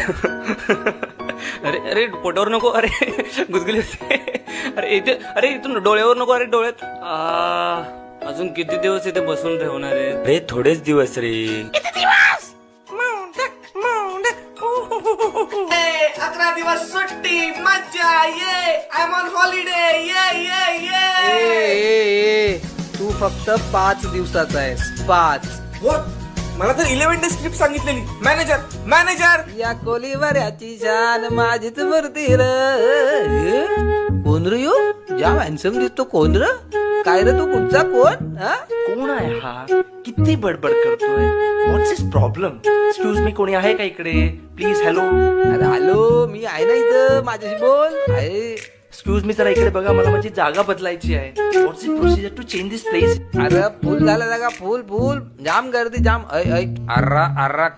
अरे अरे पोटावर नको, अरे गुदगुली होते. अरे इथे, अरे इथून डोळ्यावर नको, अरे डोळ्यात. अजून किती दिवस इथे बसून ठेवणार आहे रे? थोडेच दिवस रे. 11 दिवस सुट्टी, मज्जा, ये आय एम ऑन हॉलिडे, ये. तू फक्त 5 दिवसाचा आहेस, 5. What? मला तर 11 डेज स्क्रिप्ट सांगितलेली. मॅनेजर या कोलीवाऱ्याची शान माझीच मूर्ती र. कोण रे यो? जाम हॅन्सम दिसतो. कोण र? काय रे तू? कुठचा कोण? हा? कोण आहे हा? किती बडबड करतोय? व्हॉट्स इज प्रॉब्लेम? एक्सक्यूज मी, कोणी आहे का इकडे? प्लीज. हॅलो. अरे हॅलो, मी आहे ना इथं, माझ्याशी बोल. आहे. एक्सक्यूज मी, जरा इकडे बघा, मला माझी जागा बदलायची आहे. What's is procedure to change this place? अरे फुल झाला जागा, फुल जाम गर्दी, जाम. अर्रा